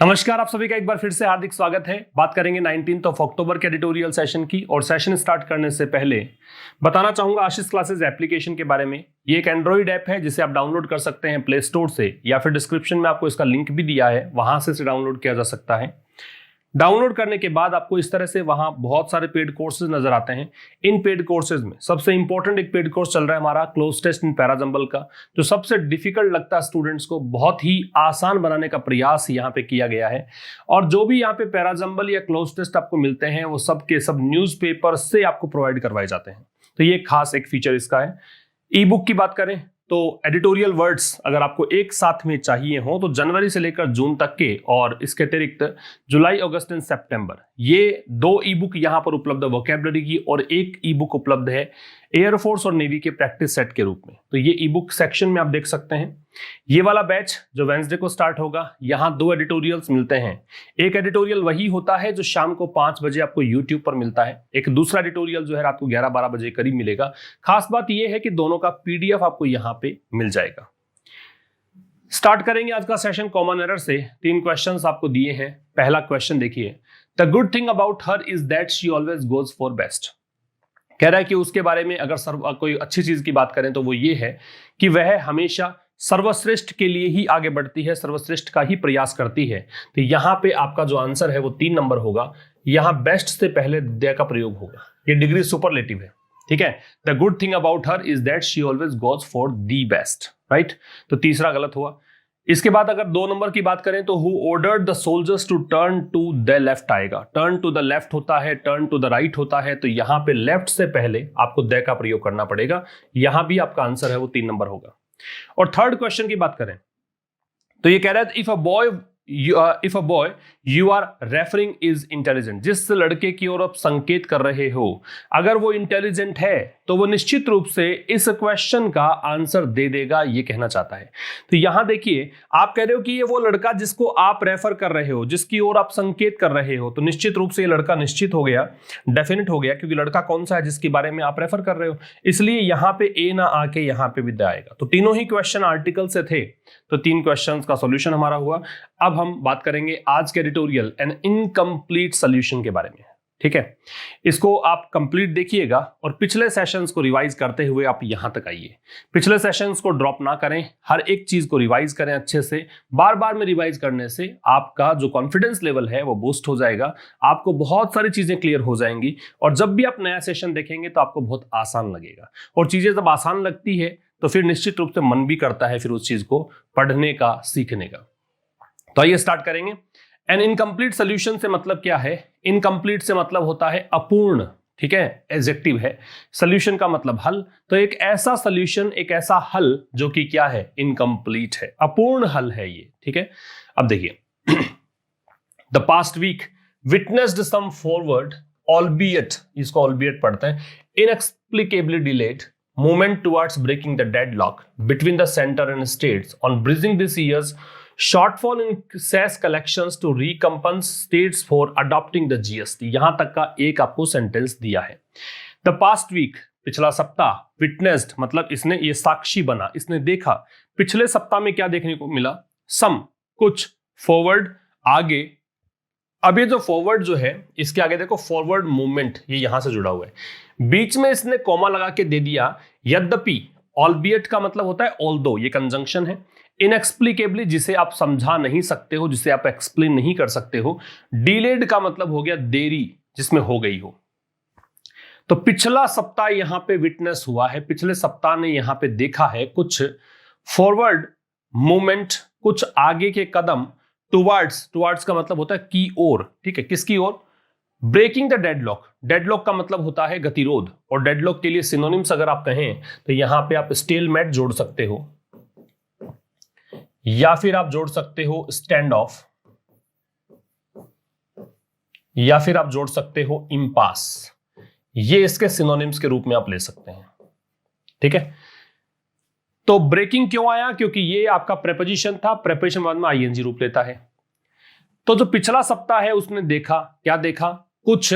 नमस्कार, आप सभी का एक बार फिर से हार्दिक स्वागत है। बात करेंगे 19 अक्टूबर के एडिटोरियल सेशन की। और सेशन स्टार्ट करने से पहले बताना चाहूंगा आशीष क्लासेस एप्लीकेशन के बारे में। ये एक एंड्रॉइड ऐप है जिसे आप डाउनलोड कर सकते हैं प्ले स्टोर से, या फिर डिस्क्रिप्शन में आपको इसका लिंक भी दिया है, वहां से इसे डाउनलोड किया जा सकता है। डाउनलोड करने के बाद आपको इस तरह से वहां बहुत सारे पेड कोर्सेज नजर आते हैं। इन पेड कोर्सेज में सबसे इंपॉर्टेंट एक पेड कोर्स चल रहा है हमारा क्लोज टेस्ट इन पैराजंबल का, जो सबसे डिफिकल्ट लगता है स्टूडेंट्स को, बहुत ही आसान बनाने का प्रयास यहाँ पे किया गया है। और जो भी यहाँ पे पैराजंबल या क्लोज टेस्ट आपको मिलते हैं वो सब के सब न्यूज़पेपर से आपको प्रोवाइड करवाए जाते हैं। तो ये खास एक फीचर इसका है। ई बुक की बात करें तो एडिटोरियल वर्ड्स अगर आपको एक साथ में चाहिए हो तो जनवरी से लेकर जून तक के, और इसके अतिरिक्त जुलाई, अगस्त एंड सितंबर, ये 2 ई बुक यहां पर उपलब्ध है वोकैबुलरी की, और एक ई बुक उपलब्ध है एयरफोर्स और नेवी के प्रैक्टिस सेट के रूप में। तो ये ई बुक सेक्शन में आप देख सकते हैं। ये वाला बैच जो वेंसडे को स्टार्ट होगा, यहां 2 एडिटोरियल्स मिलते हैं। एक एडिटोरियल वही होता है जो शाम को 5 बजे आपको यूट्यूब पर मिलता है। एक दूसरा एडिटोरियल जो है रात को 11-12 बजे करीब मिलेगा। खास बात यह है कि दोनों का पीडीएफ आपको यहां पे मिल जाएगा। स्टार्ट करेंगे आज का सेशन कॉमन एरर से। 3 क्वेश्चंस आपको दिए हैं। पहला क्वेश्चन देखिए, the good thing about her is that she always goes for best. कह रहा है कि उसके बारे में अगर कोई अच्छी चीज की बात करें तो वो ये है कि वह हमेशा सर्वश्रेष्ठ के लिए ही आगे बढ़ती है, सर्वश्रेष्ठ का ही प्रयास करती है। तो यहां पे आपका जो आंसर है वो 3 नंबर होगा। यहां बेस्ट से पहले द का प्रयोग होगा। ये डिग्री सुपरलेटिव है, ठीक है। The good thing about her is that she always goes for the best, right. तो तीसरा गलत हुआ। इसके बाद अगर 2 नंबर की बात करें तो who ordered the soldiers to turn to the left आएगा। टर्न टू द लेफ्ट होता है, टर्न टू द राइट होता है, तो यहां पे लेफ्ट से पहले आपको द का प्रयोग करना पड़ेगा। यहां भी आपका आंसर है वो 3 नंबर होगा। और थर्ड क्वेश्चन की बात करें तो ये कह रहा है if a boy you are referring is intelligent. जिस लड़के की ओर आप संकेत कर रहे हो, अगर वो इंटेलिजेंट है तो वो निश्चित रूप से इस क्वेश्चन का आंसर दे देगा, ये कहना चाहता है। तो यहां देखिए, आप कह रहे हो कि ये वो लड़का जिसको आप रेफर कर रहे हो, जिसकी ओर आप संकेत कर रहे हो, तो निश्चित रूप से ये लड़का निश्चित हो गया, डेफिनेट हो गया, क्योंकि लड़का कौन सा है जिसके बारे में आप रेफर कर रहे हो। इसलिए यहां पे ए ना आके यहां पे विद आएगा। तो तीनों ही क्वेश्चन आर्टिकल से थे, तो 3 क्वेश्चन का सॉल्यूशन हमारा हुआ। अब हम बात करेंगे आज के एडिटोरियल एन इनकम्प्लीट सॉल्यूशन के बारे में, ठीक है। इसको आप कंप्लीट देखिएगा और पिछले सेशंस को रिवाइज करते हुए आप यहां तक आइए। पिछले सेशंस को ड्रॉप ना करें, हर एक चीज को रिवाइज करें अच्छे से। बार बार में रिवाइज करने से आपका जो कॉन्फिडेंस लेवल है वो बूस्ट हो जाएगा, आपको बहुत सारी चीजें क्लियर हो जाएंगी, और जब भी आप नया सेशन देखेंगे तो आपको बहुत आसान लगेगा। और चीजें जब आसान लगती है तो फिर निश्चित रूप से मन भी करता है फिर उस चीज को पढ़ने का, सीखने का। तो आइए स्टार्ट करेंगे। एन इनकम्प्लीट सोल्यूशन से मतलब क्या है? इनकम्प्लीट से मतलब होता है अपूर्ण, ठीक है, एडजेक्टिव है। सोल्यूशन का मतलब हल। तो एक ऐसा सोल्यूशन, एक ऐसा हल जो कि क्या है? इनकम्प्लीट है, अपूर्ण हल है ये, ठीक है। अब देखिए, the past week witnessed some forward albeit, इसको ऑलबियट पढ़ते हैं, inexplicably delayed movement towards breaking the deadlock between the center and states on bridging this year's shortfall in cess collections to recompense states for adopting the GST। यहां तक का एक आपको sentence दिया है। The past week, पिछला सप्ताह, witnessed मतलब इसने, ये साक्षी बना, इसने देखा। पिछले सप्ताह में क्या देखने को मिला? some, कुछ, forward, आगे। अब ये जो फॉरवर्ड जो है, इसके आगे देखो फॉरवर्ड मूवमेंट, ये यहां से जुड़ा हुआ है। बीच में इसने कॉमा लगा के दे दिया यद्यपि। ऑलबियट का मतलब होता है ऑल्दो, ये कंजंक्शन है। इनएक्सप्लिकेबली, जिसे आप समझा नहीं सकते हो, जिसे आप एक्सप्लेन नहीं कर सकते हो। डिलेड का मतलब हो गया देरी, जिसमें हो गई हो। तो पिछला सप्ताह यहां पे विटनेस हुआ है, पिछले सप्ताह ने यहां पे देखा है कुछ फॉरवर्ड मूवमेंट, कुछ आगे के कदम। टुवर्ड्स का मतलब होता है की ओर, ठीक है, किसकी ओर? Breaking the deadlock. डेडलॉक का मतलब होता है गतिरोध, और डेडलॉक के लिए सिनोनिम्स अगर आप कहें तो यहां पे आप स्टेलमेट जोड़ सकते हो, या फिर आप जोड़ सकते हो स्टैंड ऑफ, या फिर आप जोड़ सकते हो इम्पास। ये इसके सिनोनिम्स के रूप में आप ले सकते हैं, ठीक है। तो ब्रेकिंग क्यों आया? क्योंकि ये आपका प्रेपोजिशन था, प्रेपोजिशन बाद में आईएनजी रूप लेता है। तो जो पिछला सप्ताह है उसने देखा, क्या देखा? कुछ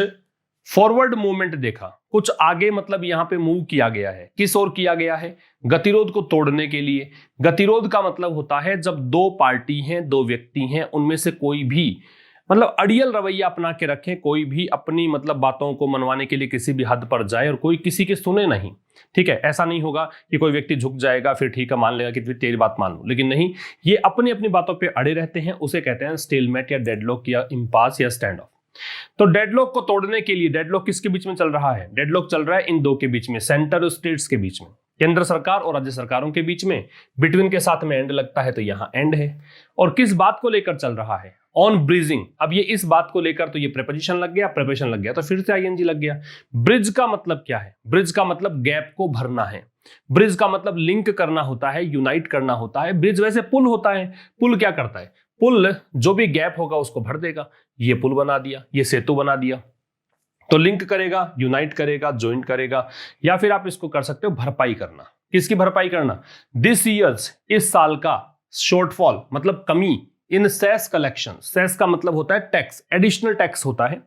फॉरवर्ड मूवमेंट देखा, कुछ आगे मतलब यहां पे मूव किया गया है। किस ओर किया गया है? गतिरोध को तोड़ने के लिए। गतिरोध का मतलब होता है जब दो पार्टी हैं, दो व्यक्ति हैं, उनमें से कोई भी मतलब अड़ियल रवैया अपना के रखे, कोई भी अपनी मतलब बातों को मनवाने के लिए किसी भी हद पर जाए और कोई किसी की सुने नहीं। ठीक है, ऐसा नहीं होगा कि कोई व्यक्ति झुक जाएगा फिर ठीक है मान लेगा कि तेरी बात मान लूं, लेकिन नहीं, ये अपनी अपनी बातों पे अड़े रहते हैं। उसे कहते हैं स्टेलमेट या डेडलॉक या इम्पास या स्टैंड ऑफ। तो डेडलॉक को तोड़ने के लिए, डेडलॉक किसके बीच में चल रहा है? डेडलॉक चल रहा है इन दो के बीच में, सेंटर और स्टेट्स के बीच में, केंद्र सरकार और राज्य सरकारों के बीच में। बिटवीन के साथ में एंड लगता है तो यहां एंड है। और किस बात को लेकर चल रहा है? On bridging. अब ये इस बात को लेकर, तो ये प्रेपोजिशन लग गया, प्रेपोजिशन लग गया तो फिर से आईएनजी लग गया। ब्रिज का मतलब क्या है? ब्रिज का मतलब गैप को भरना है। ब्रिज का मतलब लिंक करना होता है, यूनाइट करना होता है। ब्रिज वैसे पुल होता है। पुल क्या करता है? पुल जो भी गैप होगा उसको भर देगा। ये पुल बना दिया, ये सेतु बना दिया, तो लिंक करेगा, यूनाइट करेगा, ज्वाइंट करेगा। या फिर आप इसको कर सकते हो भरपाई करना। किसकी भरपाई करना? दिस ईयर्स, इस साल का, शॉर्टफॉल मतलब कमी इन सेस कलेक्शन। सेस का मतलब होता है टैक्स, एडिशनल टैक्स होता है।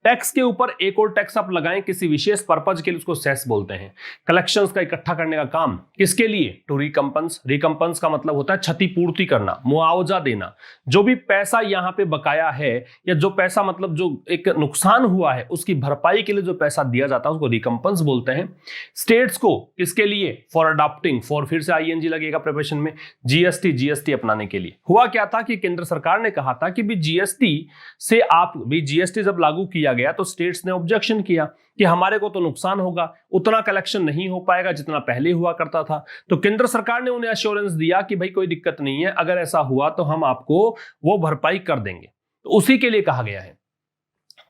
टैक्स के ऊपर एक और टैक्स आप लगाएं किसी विशेष पर्पज के लिए, उसको सेस बोलते हैं। कलेक्शंस का इकट्ठा करने का काम, किसके लिए? टू रिकम्पंस। रिकम्पंस का मतलब होता है क्षतिपूर्ति करना, मुआवजा देना। जो भी पैसा यहाँ पे बकाया है या जो पैसा मतलब जो एक नुकसान हुआ है उसकी भरपाई के लिए जो पैसा दिया जाता है उसको रिकम्पंस बोलते हैं। स्टेट्स को किसके लिए? फॉर अडॉप्टिंग, फॉर फिर से आईएनजी लगेगा प्रिपरेशन में, जीएसटी अपनाने के लिए। हुआ क्या था कि केंद्र सरकार ने कहा था कि भी जीएसटी से आप भी, जीएसटी जब लागू किया गया तो स्टेट्स ने ऑब्जेक्शन किया कि हमारे को तो नुकसान होगा, उतना कलेक्शन नहीं हो पाएगा जितना पहले हुआ करता था। तो केंद्र सरकार ने उन्हें एश्योरेंस दिया कि भाई कोई दिक्कत नहीं है, अगर ऐसा हुआ तो हम आपको वो भरपाई कर देंगे। तो उसी के लिए कहा गया है।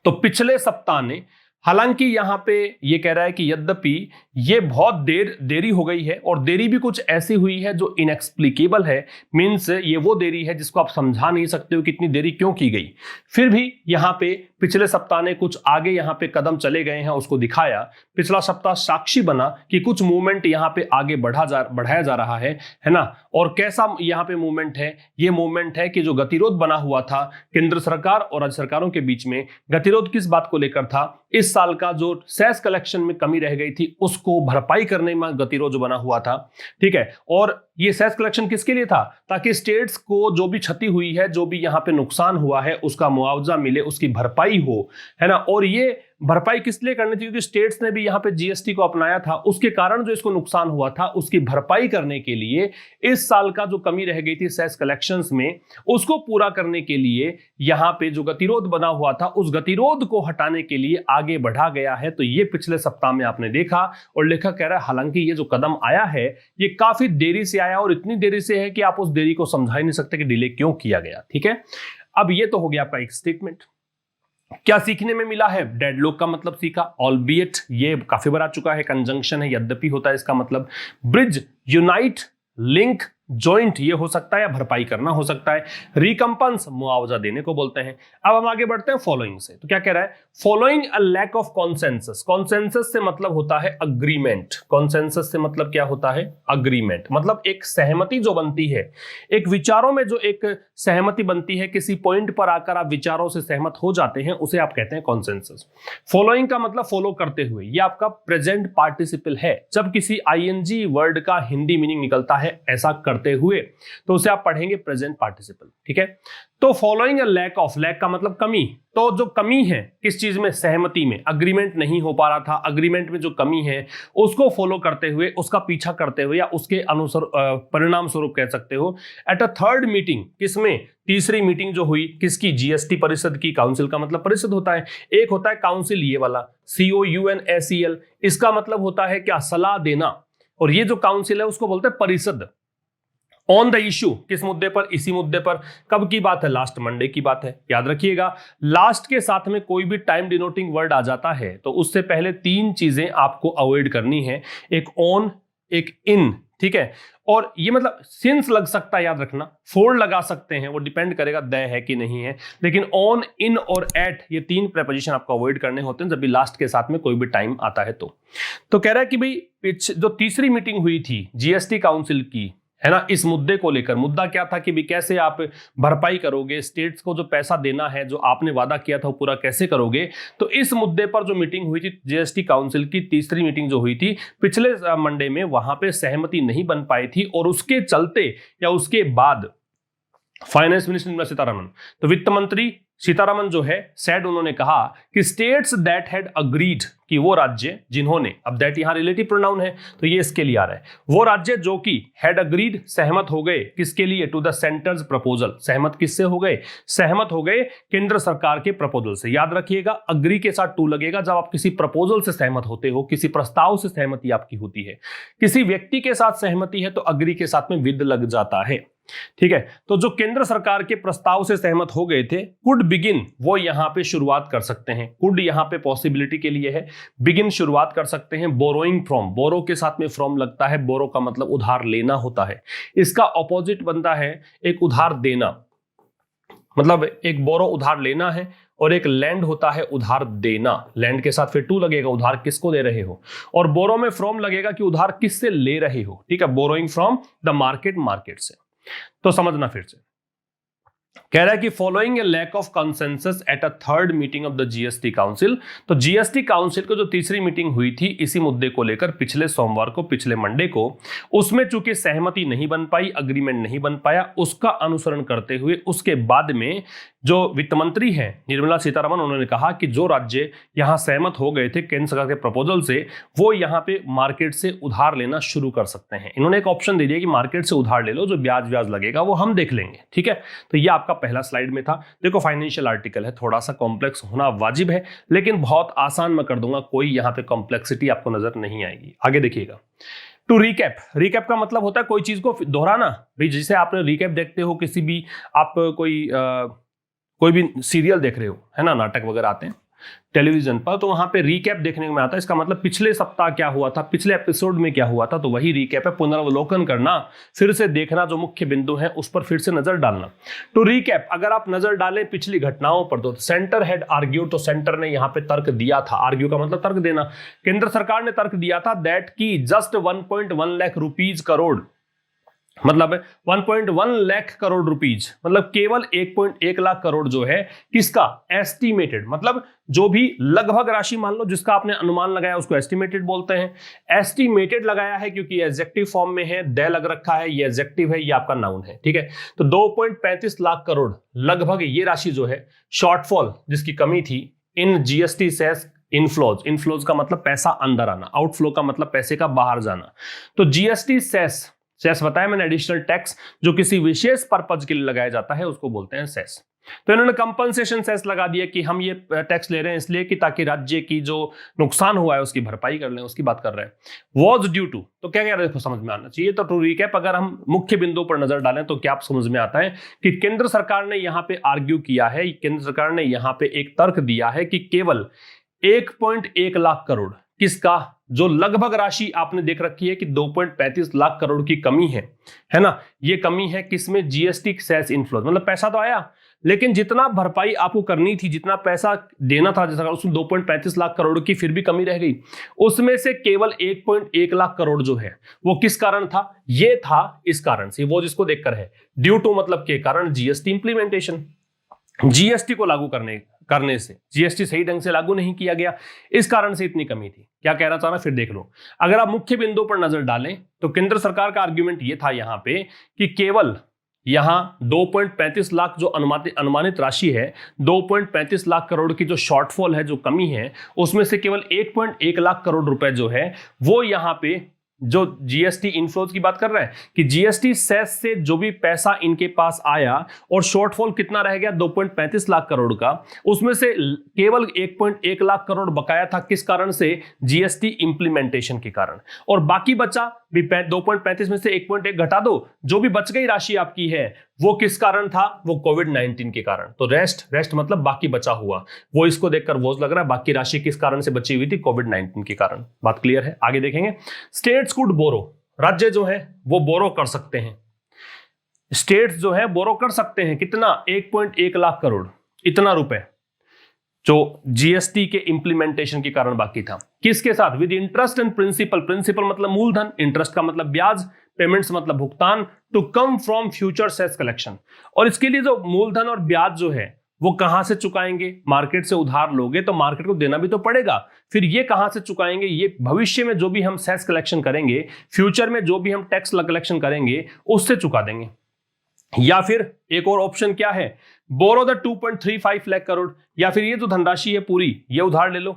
तो पिछले सप्ताह ने, हालांकि यहां पे ये कह रहा है कि यद्यपि ये बहुत देरी हो गई है और देरी भी कुछ ऐसी हुई है जो इनएक्सप्लिकेबल है, मींस ये वो देरी है जिसको आप समझा नहीं सकते हो कि इतनी देरी क्यों की गई। फिर भी यहां पे पिछले सप्ताह ने कुछ आगे यहां पे कदम चले गए हैं, उसको दिखाया। पिछला सप्ताह साक्षी बना कि कुछ मूवमेंट यहां पे आगे बढ़ाया जा रहा है ना। और कैसा यहां पे मूवमेंट है? ये मूवमेंट है कि जो गतिरोध बना हुआ था केंद्र सरकार और राज्य सरकारों के बीच में, गतिरोध किस बात को लेकर था? इस साल का जो सेस कलेक्शन में कमी रह गई थी उसको भरपाई करने में गतिरोध जो बना हुआ था। ठीक है, और ये सेस कलेक्शन किसके लिए था? ताकि स्टेट्स को जो भी क्षति हुई है, जो भी यहां पे नुकसान हुआ है, उसका मुआवजा मिले, उसकी भरपाई हो, है ना। और ये भरपाई किस लिए करनी थी? क्योंकि स्टेट्स ने भी यहां पे जीएसटी को अपनाया था, उसके कारण जो इसको नुकसान हुआ था उसकी भरपाई करने के लिए इस साल का जो कमी रह गई थी सेस कलेक्शंस में, उसको पूरा करने के लिए यहां पे जो गतिरोध बना हुआ था उस गतिरोध को हटाने के लिए आगे बढ़ा गया है। तो ये पिछले सप्ताह में आपने देखा। और लेखक कह रहा है हालांकि ये जो कदम आया है ये काफी देरी से आया और इतनी देरी से है कि आप उस देरी को समझा ही नहीं सकते कि डिले क्यों किया गया। ठीक है, अब ये तो हो गया आपका एक स्टेटमेंट। क्या सीखने में मिला है? डेडलॉक का मतलब सीखा, ऑलबिएट ये काफी बार आ चुका है, कंजंक्शन है, यद्यपि होता है इसका मतलब। ब्रिज, यूनाइट, लिंक, जॉइंट ये हो सकता है या भरपाई करना हो सकता है। रिकम्पंस मुआवजा देने को बोलते हैं। अब हम आगे बढ़ते हैं फॉलोइंग से। तो क्या कह रहा है? Following a lack of consensus. Consensus से मतलब होता है अग्रीमेंट। कॉन्सेंसस से मतलब क्या होता है? अग्रीमेंट। मतलब एक सहमति जो बनती है, एक विचारों में जो एक सहमति बनती है, किसी पॉइंट पर आकर आप विचारों से सहमत हो जाते हैं, उसे आप कहते हैं कॉन्सेंसस। फॉलोइंग का मतलब फॉलो करते हुए, ये आपका प्रेजेंट पार्टिसिपल है। जब किसी आईएनजी वर्ड का हिंदी मीनिंग निकलता है ऐसा करते हुए, तो उसे आप पढ़ेंगे प्रेजेंट पार्टिसिपल। ठीक है, तो following a lack of, lack का मतलब कमी। तो जो कमी है किस चीज में? सहमति में। अग्रीमेंट नहीं हो पा रहा था, अग्रीमेंट में जो कमी है उसको फॉलो करते हुए, उसका पीछा करते हुए या उसके अनुसार परिणाम स्वरूप कह सकते हो। एट अ थर्ड मीटिंग, किसमें? तीसरी मीटिंग जो हुई किसकी? जीएसटी परिषद की। काउंसिल का मतलब परिषद होता है। एक होता है काउंसिल ये वाला COUNSEL, इसका मतलब होता है क्या? सलाह देना। और ये जो काउंसिल है उसको बोलते हैं परिषद। ऑन द इश्यू, किस मुद्दे पर? इसी मुद्दे पर। कब की बात है? लास्ट मंडे की बात है, याद रखिएगा। लास्ट के साथ में कोई भी टाइम डिनोटिंग वर्ड आ जाता है तो उससे पहले तीन चीजें आपको अवॉइड करनी है, एक ऑन, एक इन। ठीक है, और ये मतलब सिंस लग सकता है, याद रखना। फोर लगा सकते हैं, वो डिपेंड करेगा द है कि नहीं है, लेकिन ऑन, इन और एट ये तीन प्रेपोजिशन आपको अवॉइड करने होते हैं जब भी लास्ट के साथ में कोई भी टाइम आता है। तो कह रहा है कि भाई जो तीसरी मीटिंग हुई थी जीएसटी काउंसिल की, है ना। इस मुद्दे को लेकर मुद्दा क्या था कि भी कैसे आप भरपाई करोगे, स्टेट्स को जो पैसा देना है जो आपने वादा किया था वो पूरा कैसे करोगे। तो इस मुद्दे पर जो मीटिंग हुई थी जीएसटी काउंसिल की, तीसरी मीटिंग जो हुई थी पिछले मंडे में, वहां पे सहमति नहीं बन पाई थी और उसके चलते या उसके बाद फाइनेंस मिनिस्टर निर्मला सीतारमण, तो वित्त मंत्री सीतारमण जो है सेड, उन्होंने कहा कि स्टेट्स दैट हैड अग्रीड, कि वो राज्य जिन्होंने, अब दैट यहां रिलेटिव प्रोनाउन है तो ये इसके लिए आ रहा है, वो राज्य जो कि हैड अग्रीड सहमत हो गए, किसके लिए, टू द सेंटर्स प्रपोजल। सहमत किससे हो गए, सहमत हो गए केंद्र सरकार के प्रपोजल से। याद रखिएगा अग्री के साथ टू लगेगा जब आप किसी प्रपोजल से सहमत होते हो, किसी प्रस्ताव से सहमति आपकी होती है। किसी व्यक्ति के साथ सहमति है तो अग्री के साथ में विद लग जाता है, ठीक है। तो जो केंद्र सरकार के प्रस्ताव से सहमत हो गए थे, कुड बिगिन, वो यहां पे शुरुआत कर सकते हैं। कुड यहां पे पॉसिबिलिटी के लिए है, बिगिन शुरुआत कर सकते हैं बोरोइंग फ्रॉम, बोरो के साथ में फ्रॉम लगता है, बोरो का मतलब उधार लेना होता है, इसका ऑपोजिट बनता है एक उधार देना। मतलब एक बोरो उधार लेना है और एक लैंड होता है उधार देना। लैंड के साथ फिर टू लगेगा, उधार किसको दे रहे हो, और बोरो में फ्रॉम लगेगा कि उधार किससे ले रहे हो, ठीक है। Borrowing from the market, market से। तो समझना फिर से, कह रहा है कि following a lack of consensus at a third meeting of the GST council. तो जीएसटी काउंसिल को जो तीसरी मीटिंग हुई थी इसी मुद्दे को लेकर पिछले सोमवार को, पिछले मंडे को, उसमें चूंकि सहमति नहीं बन पाई, अग्रीमेंट नहीं बन पाया, उसका अनुसरण करते हुए उसके बाद में जो वित्त मंत्री हैं निर्मला सीतारमण, उन्होंने कहा कि जो राज्य यहां सहमत हो गए थे केंद्र सरकार के प्रपोजल से, वो यहां पे मार्केट से उधार लेना शुरू कर सकते हैं। इन्होंने एक ऑप्शन दे दिया कि मार्केट से उधार ले लो, जो ब्याज व्याज लगेगा वो हम देख लेंगे, ठीक है। तो ये आपका पहला स्लाइड में था। देखो फाइनेंशियल आर्टिकल है, थोड़ा सा कॉम्प्लेक्स होना वाजिब है, लेकिन बहुत आसान मैं कर दूंगा, कोई यहां पे कॉम्प्लेक्सिटी आपको नजर नहीं आएगी। आगे देखिएगा, टू रिकैप, रिकैप का मतलब होता है कोई चीज को दोहराना। भाई जैसे आपने रिकैप देखते हो किसी भी, आप कोई भी सीरियल देख रहे हो, है ना, नाटक वगैरह आते हैं टेलीविजन पर, तो वहां पे रिकैप देखने में आता है। इसका मतलब पिछले सप्ताह क्या हुआ था, पिछले एपिसोड में क्या हुआ था, तो वही रिकैप है। पुनरावलोकन करना, फिर से देखना, जो मुख्य बिंदु है उस पर फिर से नजर डालना। तो रिकैप, अगर आप नजर डालें पिछली घटनाओं पर, तो सेंटर हैड आर्ग्यूड, तो सेंटर ने यहां पे तर्क दिया था। आर्ग्यू का मतलब तर्क देना। केंद्र सरकार ने तर्क दिया था दैट की जस्ट 1.1 लाख रुपीज करोड़, मतलब 1.1 लाख करोड़ रुपीज, मतलब केवल 1.1 लाख करोड़ जो है किसका, एस्टिमेटेड, मतलब जो भी लगभग राशि मान लो जिसका आपने अनुमान लगाया उसको एस्टिमेटेड बोलते हैं। एस्टिमेटेड लगाया है क्योंकि ये एडजेक्टिव फॉर्म में है, दे लग रखा है, ये एडजेक्टिव है, ये आपका नाउन है, ठीक है। तो 2.35 लाख करोड़ लगभग ये राशि जो है, शॉर्टफॉल जिसकी कमी थी in GST cess inflows, inflows का मतलब पैसा अंदर आना, आउटफ्लो का मतलब पैसे का बाहर जाना। तो जीएसटी सेस, सेस बताया मैंने, एडिशनल टैक्स जो किसी विशेष पर्पज के लिए लगाया जाता है उसको बोलते हैं सेस। तो इन्होंने कंपनसेशन सेस लगा दिया कि हम ये टैक्स ले रहे हैं इसलिए कि ताकि राज्य की जो नुकसान हुआ है उसकी भरपाई कर लें, उसकी बात कर रहे हैं। वॉज ड्यू टू, तो क्या कह रहे हैं समझ में आना चाहिए। तो टू रिकैप, अगर हम मुख्य बिंदु पर नजर डालें तो क्या आप समझ में आता है कि केंद्र सरकार ने यहां पे आर्ग्यू किया है, केंद्र सरकार ने यहां पे एक तर्क दिया है कि केवल 1.1 लाख करोड़, किसका, जो लगभग राशि आपने देख रखी है कि 2.35 लाख करोड़ की कमी है ना, ये कमी है किसमें, जीएसटी सेस इनफ्लोज, मतलब पैसा तो आया लेकिन जितना भरपाई आपको करनी थी, जितना पैसा देना था जैसा, उसमें 2.35 लाख करोड़ की फिर भी कमी रह गई। उसमें से केवल 1.1 लाख करोड़ जो है वो किस कारण था, ये था इस कारण से, वो जिसको देखकर है, ड्यू टू मतलब के कारण, जीएसटी इंप्लीमेंटेशन, जीएसटी को लागू करने से जीएसटी सही ढंग से लागू नहीं किया गया, इस कारण से इतनी कमी थी। क्या कहना चाह रहा फिर देख लो। अगर आप मुख्य बिंदु पर नजर डालें तो केंद्र सरकार का आर्ग्यूमेंट यह था यहां पे कि केवल यहां 2.35 लाख जो अनुमानित राशि है, 2.35 लाख करोड़ की जो शॉर्टफॉल है, जो कमी है, उसमें से केवल 1.1 लाख करोड़ रुपए जो है वो यहां पे जो जीएसटी इनफ्लोज की बात कर रहा है कि जीएसटी सेस से जो भी पैसा इनके पास आया और शॉर्टफॉल कितना रह गया 2.35 लाख करोड़ का, उसमें से केवल 1.1 लाख करोड़ बकाया था किस कारण से, जीएसटी इंप्लीमेंटेशन के कारण, और बाकी बचा भी 2.35 में से 1.1 घटा दो, जो भी बच गई राशि आपकी है वो किस कारण था, वो कोविड-19 के कारण। तो रेस्ट मतलब बाकी बचा हुआ, वो इसको देखकर वो लग रहा है बाकी राशि किस कारण से बची हुई थी, कोविड-19 के कारण। बात क्लियर है, आगे देखेंगे। स्टेट्स कुड बोरो, राज्य जो है वो बोरो कर सकते हैं, स्टेट्स जो है बोरो कर सकते हैं कितना, 1.1 लाख करोड़, इतना रुपए जो जीएसटी के इंप्लीमेंटेशन के कारण बाकी था। किसके साथ? With interest and principal, principal मतलब मूलधन, इंटरेस्ट का मतलब ब्याज, पेमेंट्स मतलब भुगतान, to come from future cess collection. और इसके लिए जो मूलधन और ब्याज जो है वो कहां से चुकाएंगे? मार्केट से उधार लोगे तो मार्केट को देना भी तो पड़ेगा, फिर ये कहां से चुकाएंगे? ये भविष्य में जो भी हम सेस कलेक्शन करेंगे, फ्यूचर में जो भी हम टैक्स कलेक्शन करेंगे उससे चुका देंगे। या फिर एक और ऑप्शन क्या है? बोरो द 2.35 लाख करोड़, या फिर ये जो धनराशि है पूरी ये उधार ले लो,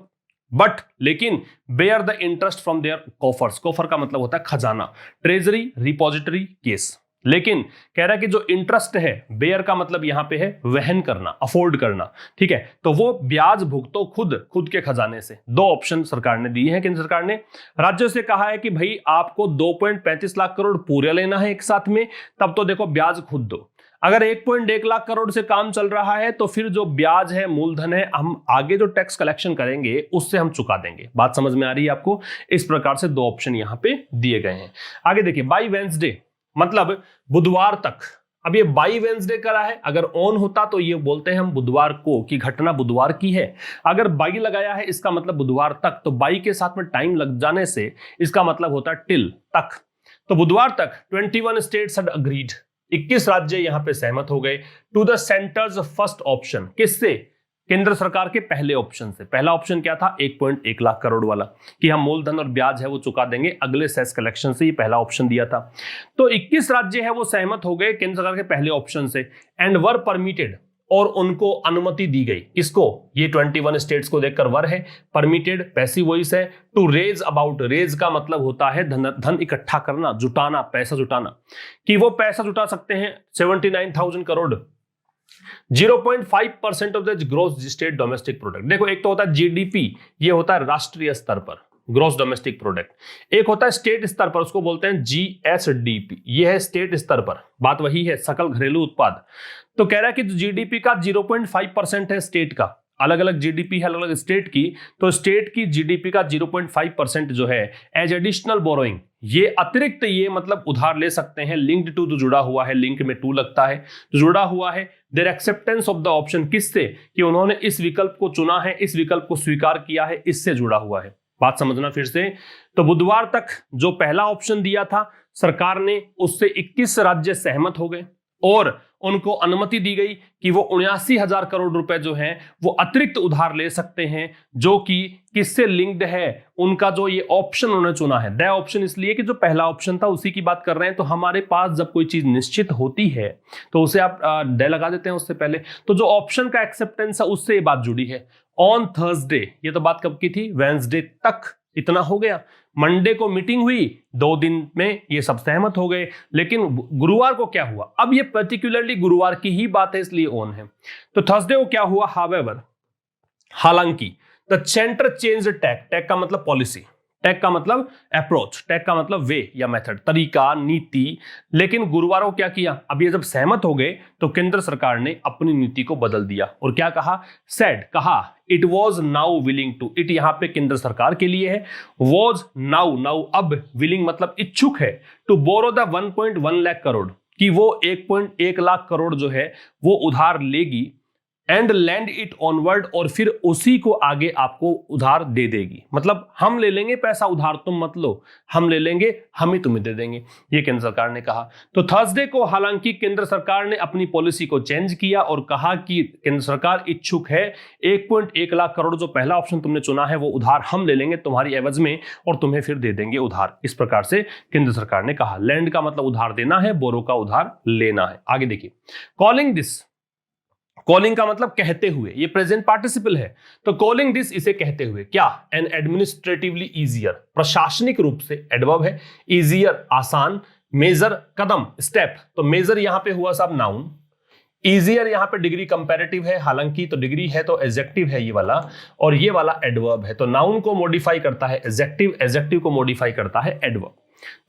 बट लेकिन bear the interest from their coffers. Coffer का मतलब होता है खजाना, ट्रेजरी, रिपोजिटरी, केस। लेकिन कह रहा है कि जो इंटरेस्ट है, बेयर का मतलब यहां पे है वहन करना, अफोर्ड करना, ठीक है, तो वो ब्याज भुगतो खुद के खजाने से। दो ऑप्शन सरकार ने दिए हैं, केंद्र सरकार ने राज्यों से कहा है कि भाई आपको 2.35 लाख करोड़ पूरे लेना है एक साथ में, तब तो देखो ब्याज खुद दो। अगर 1.1 लाख करोड़ से काम चल रहा है तो फिर जो ब्याज है, मूलधन है, हम आगे जो टैक्स कलेक्शन करेंगे उससे हम चुका देंगे। बात समझ में आ रही है आपको? इस प्रकार से दो ऑप्शन यहां पे दिए गए हैं। आगे देखिए, बाई वेंसडे मतलब बुधवार तक। अब ये बाई वेंसडे करा है, अगर ऑन होता तो ये बोलते हैं हम बुधवार को, कि घटना बुधवार की है। अगर बाई लगाया है इसका मतलब बुधवार तक, तो बाई के साथ में टाइम लग जाने से इसका मतलब होता है टिल, तक। तो बुधवार तक 21 स्टेट्स हैड अग्रीड, 21 राज्य यहां पे सहमत हो गए to the centre's first option. किससे? केंद्र सरकार के पहले ऑप्शन से। पहला ऑप्शन क्या था? 1.1 लाख करोड़ वाला, कि हम मूलधन और ब्याज है वो चुका देंगे अगले सेस कलेक्शन से। ये पहला ऑप्शन दिया था। तो 21 राज्य है वो सहमत हो गए केंद्र सरकार के पहले ऑप्शन से, एंड वर परमिटेड, और उनको अनुमति दी गई। किसको? ये 21 स्टेट्स को देखकर वर है, परमिटेड पैसिव वॉइस है, टू रेज अबाउट, रेज का मतलब होता है धन इकट्ठा करना, जुटाना, पैसा जुटाना, कि वो पैसा जुटा सकते हैं 79,000 crore, 0.5% of the gross state domestic product. देखो, एक तो होता है जीडीपी, ये होता है राष्ट्रीय स्तर पर ग्रोस डोमेस्टिक प्रोडक्ट। एक होता है स्टेट स्तर पर, उसको बोलते हैं जीएसडीपी, ये है स्टेट स्तर पर, बात वही है, सकल घरेलू उत्पाद। तो कह रहा है कि जीडीपी का 0.5% है स्टेट का, अलग अलग जीडीपी है अलग अलग स्टेट की, तो स्टेट की जीडीपी का 0.5% जो है एज एडिशनल बोरोइंग, ये अतिरिक्त, ये मतलब उधार ले सकते हैं। लिंक्ड टू तो जुड़ा हुआ है, लिंक में टू लगता है, तो जुड़ा हुआ है। Their acceptance of the option, किससे? कि उन्होंने इस विकल्प को चुना है, इस विकल्प को स्वीकार किया है, इससे जुड़ा हुआ है। बात समझना फिर से। तो बुधवार तक जो पहला ऑप्शन दिया था सरकार ने, उससे 21 राज्य सहमत हो गए और उनको अनुमति दी गई कि वो 79,000 करोड़ रुपए जो हैं वो अतिरिक्त उधार ले सकते हैं, जो कि किससे लिंक्ड है? उनका जो ये ऑप्शन उन्होंने चुना है, द ऑप्शन, इसलिए कि जो पहला ऑप्शन था उसी की बात कर रहे हैं। तो हमारे पास जब कोई चीज निश्चित होती है तो उसे आप ड लगा देते हैं उससे पहले। तो जो ऑप्शन का एक्सेप्टेंस है उससे ये बात जुड़ी है। ऑन थर्सडे, ये तो बात कब की थी? वेंसडे तक इतना हो गया। मंडे को मीटिंग हुई, 2 दिन में ये सब सहमत हो गए। लेकिन गुरुवार को क्या हुआ? अब ये पर्टिकुलरली गुरुवार की ही बात है इसलिए ऑन है। तो थर्सडे को क्या हुआ? हावेवर, हालांकि, the centre change tag, tag का मतलब पॉलिसी, टैग का मतलब अप्रोच, टैग का मतलब वे या मेथड, तरीका, नीति। लेकिन गुरुवार को क्या किया? अब ये जब सहमत हो गए तो केंद्र सरकार ने अपनी नीति को बदल दिया और क्या कहा? सेड, कहा, it was now willing to, it यहां पे केंद्र सरकार के लिए है, वॉज नाउ, नाउ अब, विलिंग मतलब इच्छुक है, to borrow the 1.1 lakh crore, कि वो 1.1 लाख करोड़ जो है वो उधार लेगी, एंड लैंड इट ऑनवर्ड, और फिर उसी को आगे आपको उधार दे देगी। मतलब हम ले लेंगे पैसा उधार, तुम मत लो, हम ले लेंगे, हम ही तुम्हें दे देंगे, ये केंद्र सरकार ने कहा। तो थर्सडे को हालांकि केंद्र सरकार ने अपनी पॉलिसी को चेंज किया और कहा कि केंद्र सरकार इच्छुक है 1.1 लाख करोड़ जो पहला ऑप्शन तुमने चुना है वो उधार हम ले लेंगे तुम्हारी एवज में और तुम्हें फिर दे देंगे उधार। इस प्रकार से केंद्र सरकार ने कहा। लैंड का मतलब उधार देना है, बोरो का उधार लेना है। आगे देखिए, कॉलिंग दिस, कॉलिंग का मतलब कहते हुए, ये प्रेजेंट पार्टिसिपल है, तो कॉलिंग दिस, इसे कहते हुए, क्या? एन एडमिनिस्ट्रेटिवली इजियर, प्रशासनिक रूप से, एडवर्ब है, इजियर आसान, मेजर कदम, स्टेप, तो मेजर यहां पे हुआ साहब नाउन, इजियर यहां पे डिग्री कंपैरेटिव है, हालांकि तो डिग्री है तो एडजेक्टिव है ये वाला, और ये वाला एडवर्ब है, तो नाउन को मॉडिफाई करता है एडजेक्टिव, एडजेक्टिव को मॉडिफाई करता है एडवर्ब।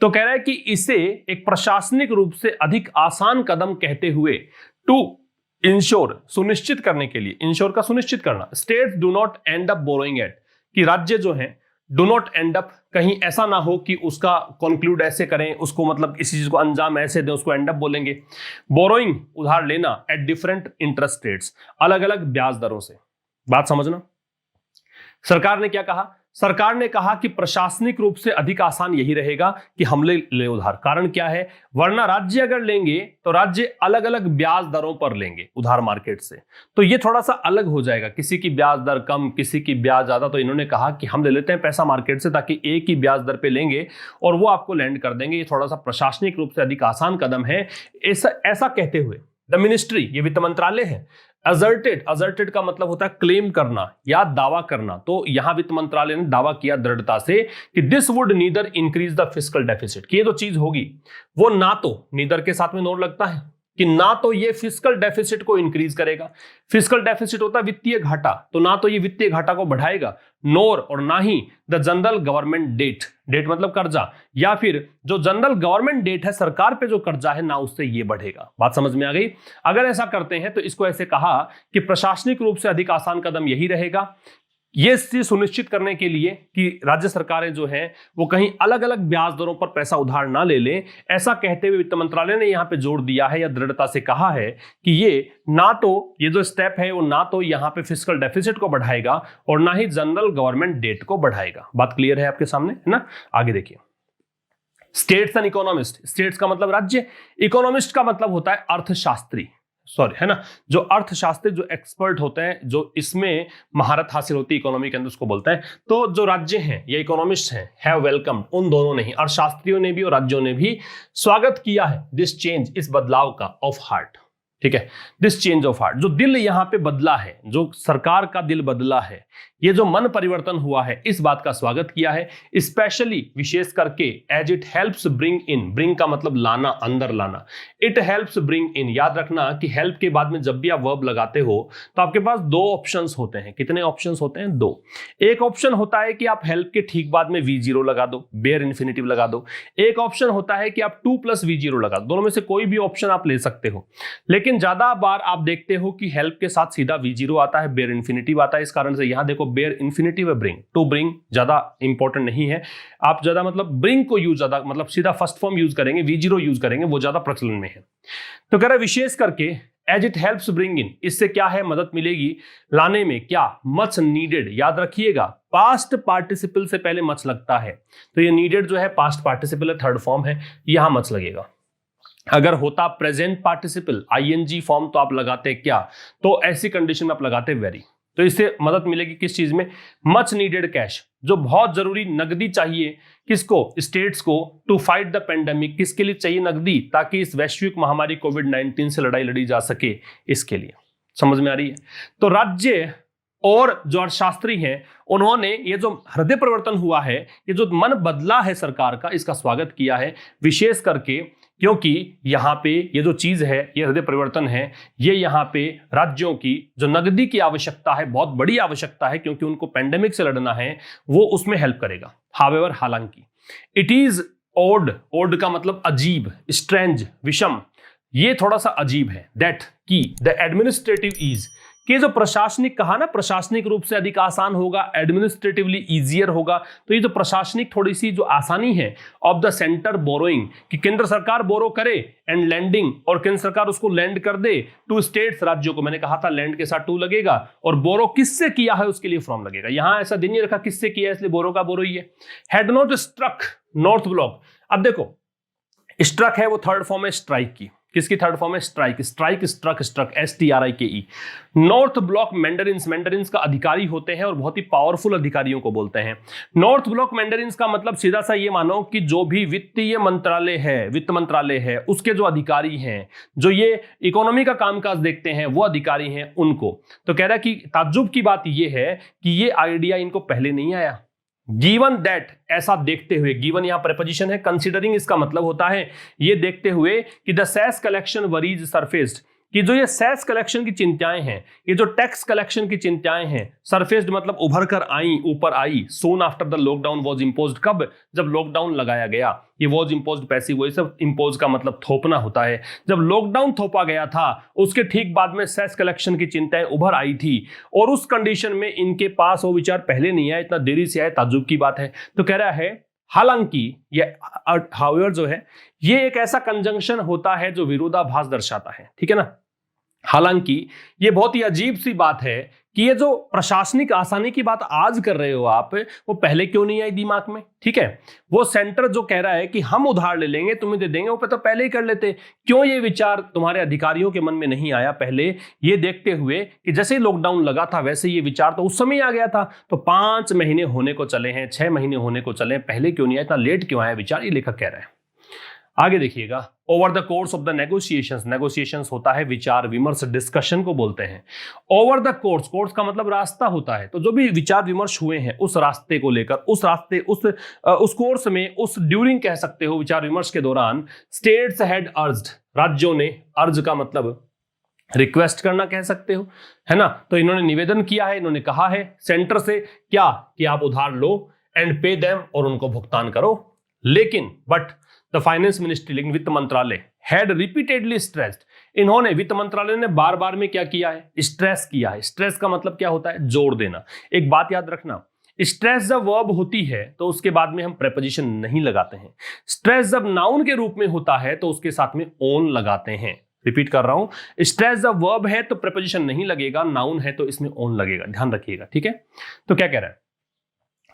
तो कह रहा है कि इसे एक प्रशासनिक रूप से अधिक आसान कदम कहते हुए, टू इंश्योर, सुनिश्चित करने के लिए, इंश्योर का सुनिश्चित करना, states do not end up borrowing at, कि राज्य जो है डू नॉट एंड अप, कहीं ऐसा ना हो कि उसका कंक्लूड ऐसे करें, उसको मतलब इसी चीज को अंजाम ऐसे दें, उसको एंड अप बोलेंगे। बोरोइंग उधार लेना, एट डिफरेंट इंटरेस्ट रेट्स, अलग अलग ब्याज दरों से, बात समझना। सरकार ने क्या कहा? सरकार ने कहा कि प्रशासनिक रूप से अधिक आसान यही रहेगा कि हम ले उधार। कारण क्या है? वरना राज्य अगर लेंगे तो राज्य अलग अलग ब्याज दरों पर लेंगे उधार मार्केट से, तो ये थोड़ा सा अलग हो जाएगा। किसी की ब्याज दर कम, किसी की ब्याज ज्यादा, तो इन्होंने कहा कि हम ले लेते हैं पैसा मार्केट से ताकि एक ही ब्याज दर पे लेंगे और वो आपको लैंड कर देंगे। ये थोड़ा सा प्रशासनिक रूप से अधिक आसान कदम है। ऐसा कहते हुए द मिनिस्ट्री, ये वित्त मंत्रालय है, असर्टेड का मतलब होता है क्लेम करना या दावा करना। तो यहां वित्त मंत्रालय ने दावा किया दृढ़ता से कि this would neither increase the fiscal deficit, कि ये जो चीज होगी वो ना तो, नीदर के साथ में नोट लगता है कि ना तो ये फिस्कल डेफिसिट को इंक्रीज करेगा, फिस्कल डेफिसिट होता है वित्तीय घाटा, तो ना तो ये वित्तीय घाटा को बढ़ाएगा, नोर और ना ही the general government debt, debt मतलब कर्जा, या फिर जो जनरल गवर्नमेंट डेट है, सरकार पे जो कर्जा है, ना उससे ये बढ़ेगा। बात समझ में आ गई? अगर ऐसा करते हैं तो इसको ऐसे कहा कि प्रशासनिक रूप से अधिक आसान कदम यही रहेगा, ये सुनिश्चित करने के लिए कि राज्य सरकारें जो हैं वो कहीं अलग अलग ब्याज दरों पर पैसा उधार ना ले लें। ऐसा कहते हुए वित्त मंत्रालय ने यहां पे जोर दिया है या दृढ़ता से कहा है कि ये ना तो, ये जो स्टेप है वो ना तो यहां पे फिस्कल डेफिसिट को बढ़ाएगा और ना ही जनरल गवर्नमेंट डेट को बढ़ाएगा। बात क्लियर है आपके सामने, है ना? आगे देखिए, स्टेट्स एंड इकोनॉमिस्ट। स्टेट्स का मतलब राज्य, इकोनॉमिस्ट का मतलब होता है अर्थशास्त्री, है ना, जो अर्थशास्त्री, जो एक्सपर्ट होते हैं, जो इसमें महारत हासिल होती है इकोनॉमी के अंदर, उसको बोलते हैं। तो जो राज्य हैं या इकोनॉमिस्ट हैं, हैव वेलकम, उन दोनों ने ही, अर्थशास्त्रियों ने भी और राज्यों ने भी स्वागत किया है दिस चेंज, इस बदलाव का, ऑफ हार्ट। ठीक है, दिस चेंज ऑफ हार्ट, जो दिल यहां पे बदला है, जो सरकार का दिल बदला है, ये जो मन परिवर्तन हुआ है, इस बात का स्वागत किया है। स्पेशली, विशेष करके, as it helps bring in, bring का मतलब लाना, अंदर लाना, इट हेल्प्स ब्रिंग इन। याद रखना कि हेल्प के बाद में जब भी आप वर्ब लगाते हो तो आपके पास दो ऑप्शंस होते हैं। कितने ऑप्शंस होते हैं? दो। एक ऑप्शन होता है कि आप हेल्प के ठीक बाद में V0 लगा दो, बेयर इन्फिनिटिव लगा दो। एक ऑप्शन होता है कि आप 2 + V0 लगा दो। दोनों में से कोई भी ऑप्शन आप ले सकते हो, लेकिन ज्यादा बार आप देखते हो कि हेल्प के साथ सीधा V0 आता है, बेयर इन्फिनिटिव आता है। इस कारण से यहां देखो बेयर इन्फिनिटिव है, ब्रिंग, टू ब्रिंग ज्यादा इंपॉर्टेंट नहीं है। आप ज्यादा मतलब ब्रिंग को यूज ज्यादा, मतलब सीधा फर्स्ट फॉर्म यूज करेंगे, V0 यूज करेंगे, वो ज्यादा प्रचलन में है। तो कह रहा है विशेष करके as it helps bring in, इससे क्या है, मदद मिलेगी लाने में, क्या, मच नीडेड। याद रखिएगा, पास्ट पार्टिसिपल से पहले मच लगता है, तो ये नीडेड जो है पास्ट पार्टिसिपल है, थर्ड फॉर्म है, यहां मच लगेगा। अगर होता प्रेजेंट पार्टिसिपल ING फॉर्म तो आप लगाते क्या, तो ऐसी कंडीशन में आप लगाते वेरी। तो इससे मदद मिलेगी किस चीज में? मच नीडेड कैश, जो बहुत जरूरी नकदी चाहिए, किसको? स्टेट्स को, टू फाइट द पेंडेमिक। किसके लिए चाहिए नकदी? ताकि इस वैश्विक महामारी कोविड-19 से लड़ाई लड़ी जा सके, इसके लिए। समझ में आ रही है? तो राज्य और जो अर्थशास्त्री हैं, उन्होंने ये जो हृदय परिवर्तन हुआ है, ये जो मन बदला है सरकार का, इसका स्वागत किया है, विशेष करके क्योंकि यहां पे ये जो चीज है, ये हृदय परिवर्तन है, ये यहां पे राज्यों की जो नकदी की आवश्यकता है, बहुत बड़ी आवश्यकता है, क्योंकि उनको पेंडेमिक से लड़ना है, वो उसमें हेल्प करेगा। हावेवर, हालांकि, इट इज ओड, ओड का मतलब अजीब, स्ट्रेंज, विषम, ये थोड़ा सा अजीब है, दैट की द एडमिनिस्ट्रेटिव ईज, कि जो प्रशासनिक कहा ना, प्रशासनिक रूप से अधिक आसान होगा, एडमिनिस्ट्रेटिवली इजियर होगा। तो ये जो प्रशासनिक थोड़ी सी जो आसानी है ऑफ द सेंटर बोरोइंग, कि केंद्र सरकार बोरो करे एंड लैंडिंग, और केंद्र सरकार उसको लैंड कर दे टू स्टेट्स, राज्यों को। मैंने कहा था लैंड के साथ टू लगेगा, और बोरो किससे किया है उसके लिए फ्रॉम लगेगा। यहां ऐसा दिन नहीं रखा किससे किया है, इसलिए बोरो का बोरो ही है। Had not struck North Block, अब देखो स्ट्रक है वो थर्ड फॉर्म है स्ट्राइक की, किसकी थर्ड फॉर्म है? Strike, strike, struck, struck, STRIKE। North Block mandarins, mandarins का अधिकारी होते हैं और बहुत ही पावरफुल अधिकारियों को बोलते हैं। नॉर्थ ब्लॉक मैंडरिन्स का मतलब सीधा सा ये मानो कि जो भी वित्तीय मंत्रालय है, वित्त मंत्रालय है, उसके जो अधिकारी हैं, जो ये इकोनॉमी का कामकाज देखते हैं, वो अधिकारी हैं, उनको। तो कह रहा है कि ताज्जुब की बात ये है कि ये आइडिया इनको पहले नहीं आया। गिवन दैट, ऐसा देखते हुए, गिवन यहां प्रेपोजिशन है, कंसीडरिंग इसका मतलब होता है ये देखते हुए कि द सेस कलेक्शन वरीज सरफेस्ड, कि जो ये सेस कलेक्शन की चिंताएं हैं, ये जो टैक्स कलेक्शन की चिंताएं हैं, सरफेस्ड मतलब उभर कर आई, ऊपर आई, soon after the lockdown was imposed, कब? जब लॉकडाउन लगाया गया। ये वॉज इम्पोज्ड पैसिव वॉइस, सब इम्पोज का मतलब थोपना होता है। जब लॉकडाउन थोपा गया था, उसके ठीक बाद में सेस कलेक्शन की चिंताएं उभर आई थी, और उस कंडीशन में इनके पास वो विचार पहले नहीं आया, इतना देरी से आया, ताज्जुब की बात है। तो कह रहा है हालांकि ये हाउएवर जो है, ये एक ऐसा कंजंक्शन होता है जो विरोधाभास दर्शाता है, ठीक है ना। हालांकि ये बहुत ही अजीब सी बात है कि ये जो प्रशासनिक आसानी की बात आज कर रहे हो आप, वो पहले क्यों नहीं आई दिमाग में? ठीक है, वो सेंटर जो कह रहा है कि हम उधार ले लेंगे, तुम्हें दे देंगे, वो तो पहले ही कर लेते। क्यों ये विचार तुम्हारे अधिकारियों के मन में नहीं आया पहले, ये देखते हुए कि जैसे ही लॉकडाउन लगा था वैसे ये विचार तो उस समय आ गया था। तो 5 महीने होने को चले हैं, 6 महीने होने को चले, पहले क्यों नहीं आया, इतना लेट क्यों आया विचार, ये लेखक कह रहे हैं। आगे देखिएगा, over the course of the negotiations, negotiations होता है विचार विमर्श, डिस्कशन को बोलते हैं। ओवर द कोर्स, कोर्स का मतलब रास्ता होता है, तो जो भी विचार विमर्श हुए हैं उस रास्ते को लेकर, उस रास्ते उस कोर्स में, उस ड्यूरिंग कह सकते हो, विचार विमर्श के दौरान, स्टेट्स हैड अर्ज्ड, राज्यों ने, अर्ज का मतलब रिक्वेस्ट करना कह सकते हो, है ना, तो इन्होंने निवेदन किया है, इन्होंने कहा है सेंटर से क्या कि आप उधार लो एंड पे देम, और उनको भुगतान करो। लेकिन बट द फाइनेंस मिनिस्ट्री, लेकिन वित्त मंत्रालय, हैड रिपीटेडली स्ट्रेस्ड, इन्होंने, वित्त मंत्रालय ने बार बार में क्या किया है, स्ट्रेस किया है। स्ट्रेस का मतलब क्या होता है, जोर देना। एक बात याद रखना, स्ट्रेस जब वर्ब होती है तो उसके बाद में हम प्रेपोजिशन नहीं लगाते हैं। स्ट्रेस जब नाउन के रूप में होता है तो उसके साथ में ओन लगाते हैं। रिपीट कर रहा हूं, स्ट्रेस जब वर्ब है तो प्रेपोजिशन नहीं लगेगा, नाउन है तो इसमें ओन लगेगा, ध्यान रखिएगा। ठीक है, तो क्या कह रहा है,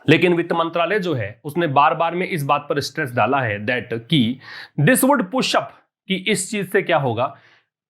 लेकिन वित्त मंत्रालय जो है उसने बार बार में इस बात पर स्ट्रेस डाला है दैट कि दिस वुड पुश अप, कि इस चीज से क्या होगा,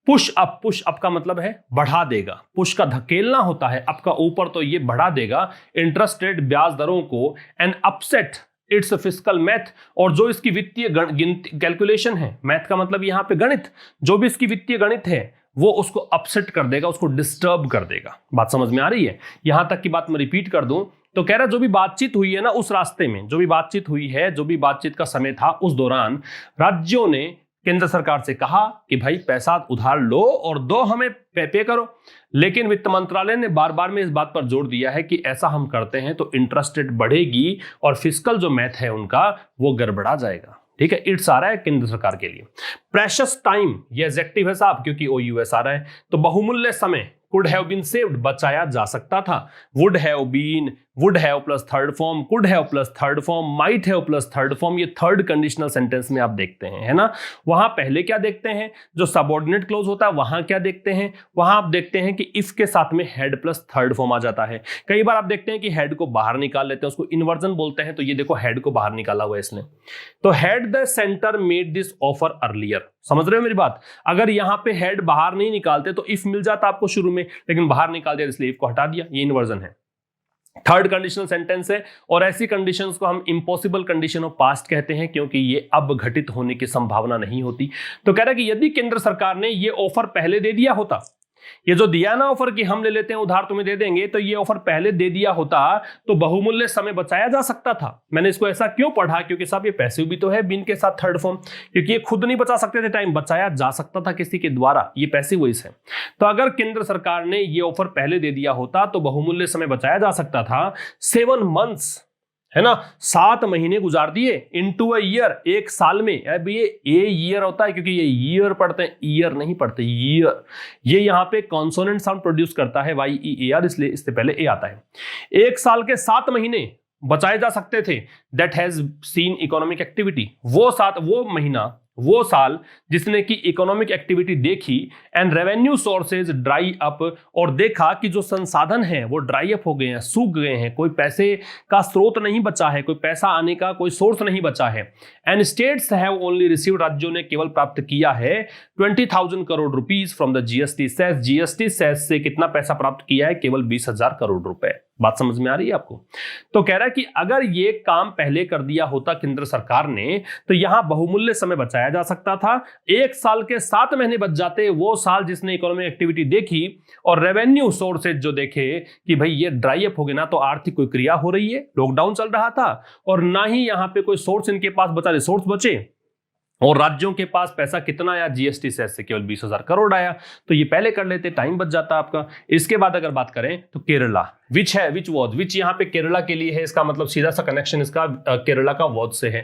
पुश अप, पुश अप का मतलब है बढ़ा देगा, पुश का धकेलना होता है, अप का ऊपर, तो ये बढ़ा देगा इंटरेस्ट रेट, ब्याज दरों को, and upset it's fiscal math, और जो इसकी वित्तीय कैलकुलेशन है, मैथ का मतलब यहां पे गणित, जो भी इसकी वित्तीय गणित है वो उसको अपसेट कर देगा, उसको डिस्टर्ब कर देगा। बात समझ में आ रही है? यहां तक की बात मैं रिपीट कर दूं तो कह रहा जो भी बातचीत हुई है ना उस रास्ते में, जो भी बातचीत हुई है, जो भी बातचीत का समय था, उस दौरान राज्यों ने केंद्र सरकार से कहा कि भाई पैसा उधार लो और दो, हमें पे करो। लेकिन वित्त मंत्रालय ने बार बार में इस बात पर जोर दिया है कि ऐसा हम करते हैं तो इंटरेस्ट रेट बढ़ेगी और फिस्कल जो मैथ है उनका वो गड़बड़ा जाएगा। ठीक है, इट्स आ रहा है केंद्र सरकार के लिए। प्रेशियस टाइम, ये एडजेक्टिव है साहब क्योंकि OUS आ रहा है, तो बहुमूल्य समय, could have been saved, बचाया जा सकता था। would have been, would have plus third form, could have plus third form, might have plus third form, ये थर्ड कंडीशनल सेंटेंस में आप देखते हैं, है ना। वहां पहले क्या देखते हैं, जो सबऑर्डिनेट क्लोज होता है वहां क्या देखते हैं, वहां आप देखते हैं कि इफ के साथ में हेड प्लस थर्ड फॉर्म आ जाता है। कई बार आप देखते हैं कि हेड को बाहर निकाल लेते हैं, उसको इन्वर्जन बोलते हैं, तो ये देखो हेड को बाहर निकाला हुआ है इसने, तो head the centre made this offer earlier. समझ रहे हो मेरी बात? अगर यहां पे हेड बाहर नहीं निकालते तो इफ मिल जाता आपको शुरू में, लेकिन बाहर निकाल दिया इसलिए इफ को हटा दिया, ये इन्वर्जन है। थर्ड कंडीशनल सेंटेंस है, और ऐसी कंडीशंस को हम इम्पॉसिबल कंडीशन ऑफ पास्ट कहते हैं क्योंकि ये अब घटित होने की संभावना नहीं होती। तो कह रहा है कि यदि केंद्र सरकार ने ये ऑफर पहले दे दिया होता, ये जो दिया ना ऑफर कि हम ले लेते हैं उधार तुम्हें दे देंगे, तो ये ऑफर पहले दे दिया होता तो बहुमूल्य समय बचाया जा सकता था। मैंने इसको ऐसा क्यों पढ़ा, क्योंकि साहब ये पैसिव भी तो है, बिन के साथ थर्ड फॉर्म, क्योंकि ये खुद नहीं बचा सकते थे टाइम, बचाया जा सकता था किसी के द्वारा, ये पैसिव वॉइस है। तो अगर केंद्र सरकार ने ये ऑफर पहले दे दिया होता तो बहुमूल्य समय बचाया जा सकता था। 7 months, है ना, 7 महीने गुजार दिए इनटू अ ईयर, एक साल में। अब ये ईयर होता है क्योंकि ये ईयर पढ़ते हैं, ईयर नहीं पढ़ते, ईयर। ये यहाँ पे कॉन्सोनेंट साउंड प्रोड्यूस करता है YEAR, इसलिए इससे पहले ए आता है। एक साल के 7 महीने बचाए जा सकते थे, that has seen economic activity, वो महीना, वो साल जिसने की इकोनॉमिक एक्टिविटी देखी, and revenue sources dry up, और देखा कि जो संसाधन हैं वो ड्राई अप हो गए हैं, सूख गए हैं, कोई पैसे का स्रोत नहीं बचा है, कोई पैसा आने का कोई सोर्स नहीं बचा है। And states have only received, राज्यों ने केवल प्राप्त किया है 20,000 crore rupees from the GST cess, GST cess से कितना पैसा प्राप्त किया है, केवल 20,000 करोड़ रुपए। बात समझ में आ रही है आपको? तो कह रहा है कि अगर ये काम पहले कर दिया होता केंद्र सरकार ने तो यहां बहुमूल्य समय बचाया जा सकता था। एक साल के 7 महीने बच जाते, वो साल जिसने इकोनॉमिक एक्टिविटी देखी और रेवेन्यू सोर्सेज जो देखे कि भाई ये ड्राई अप हो गया ना, तो आर्थिक कोई क्रिया हो रही है, लॉकडाउन चल रहा था, और ना ही यहां पे कोई सोर्स इनके पास बचा, रिसोर्स बचे, और राज्यों के पास पैसा कितना आया, GST सेस से केवल 20,000 करोड़ आया, तो ये पहले कर लेते, टाइम बच जाता आपका। इसके बाद अगर बात करें तो केरला, विच है, विच वॉज, विच यहाँ पे केरला के लिए है, इसका मतलब सीधा सा कनेक्शन इसका केरला का वॉज से है।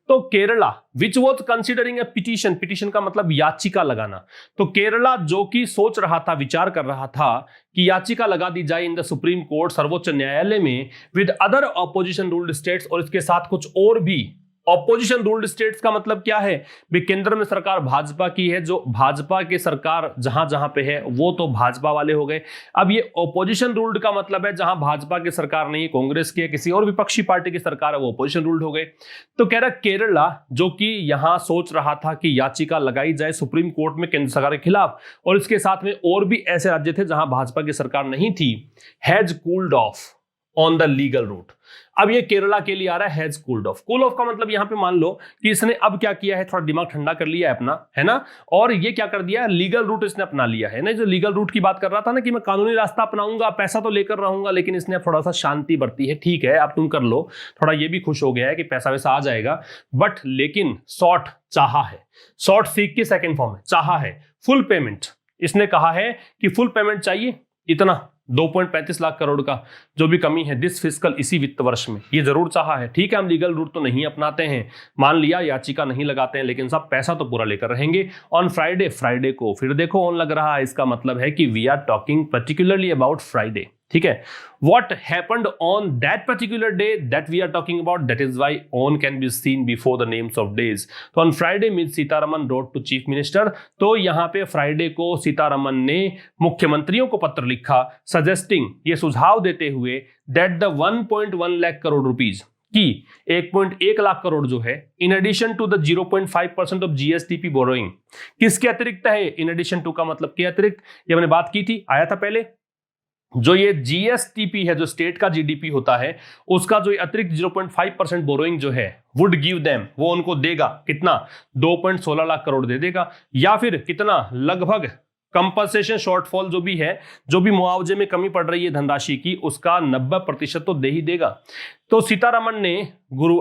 तो Kerala, which was considering A petition, petition का मतलब याचिका लगाना, तो केरला जो कि सोच रहा था, विचार कर रहा था कि याचिका लगा दी जाए इन द सुप्रीम कोर्ट, सर्वोच्च न्यायालय में, with other opposition ruled states, और इसके साथ कुछ और भी ऑपोजिशन रूल्ड स्टेट्स का मतलब क्या है? भी केंद्र में सरकार भाजपा की है, जो भाजपा की सरकार जहां जहां पे है वो तो भाजपा वाले हो गए। अब ये ऑपोजिशन रूल्ड का मतलब है जहां भाजपा की सरकार नहीं, कांग्रेस की है, किसी और विपक्षी पार्टी की सरकार है, वो ऑपोजिशन रूल्ड हो गए। तो कह रहा केरला जो कि यहां सोच रहा था कि याचिका लगाई जाए सुप्रीम कोर्ट में केंद्र सरकार के खिलाफ, और इसके साथ में और भी ऐसे राज्य थे जहां भाजपा की सरकार नहीं थी, has cooled off on the legal route. अब ये केरला के लिए आ रहा है has cooled off. Cool off का मतलब यहां पे मान लो कि इसने अब क्या किया है, थोड़ा दिमाग ठंडा कर लिया है अपना, है ना, और ये क्या कर दिया है, लीगल रूट इसने अपना लिया है ना। जो लीगल रूट की बात कर रहा था ना कि मैं कानूनी रास्ता अपनाऊंगा, पैसा तो लेकर रहूंगा, लेकिन इसने अब थोड़ा सा शांति बरती है। ठीक है, अब तुम कर लो, थोड़ा ये भी खुश हो गया है कि पैसा वैसा आ जाएगा, बट लेकिन शॉर्ट चाहा है, शॉर्ट सीख की सेकेंड फॉर्म है, चाहा है फुल पेमेंट। इसने कहा है कि फुल पेमेंट चाहिए, इतना 2.35 लाख करोड़ का जो भी कमी है दिस फिस्कल, इसी वित्त वर्ष में, ये जरूर चाहा है। ठीक है, हम लीगल रूट तो नहीं अपनाते हैं, मान लिया याचिका नहीं लगाते हैं, लेकिन सब पैसा तो पूरा लेकर रहेंगे। ऑन फ्राइडे, फ्राइडे को फिर देखो ऑन लग रहा है, इसका मतलब है कि we are talking particularly about Friday. ठीक है, what happened on that particular day that we are talking about, that is why on can be seen before the names of days। तो on Friday Ms. Sitharaman wrote to Chief Minister, तो यहाँ पे Friday को सीतारमन ने मुख्यमंत्रियों को पत्र लिखा सजेस्टिंग, ये सुझाव देते हुए that the 1.1 lakh crore rupees की 1.1 लाख करोड़ जो है in addition to the 0.5% of GSDP borrowing, किसके अतिरिक्त है? इन एडिशन टू का मतलब के अतिरिक्त, ये मैंने बात की थी, आया था पहले। जो ये जीएसटीपी है, जो स्टेट का जीडीपी होता है, उसका जो अतिरिक्त 0.5% बोरोइंग जो है वुड गिव देम, वो उनको देगा कितना, 2.16 लाख करोड़ दे देगा, या फिर कितना, लगभग कंपनसेशन शॉर्टफॉल जो भी है, जो भी मुआवजे में कमी पड़ रही है धनराशि की, उसका 90% तो दे ही देगा। तो सीतारमन ने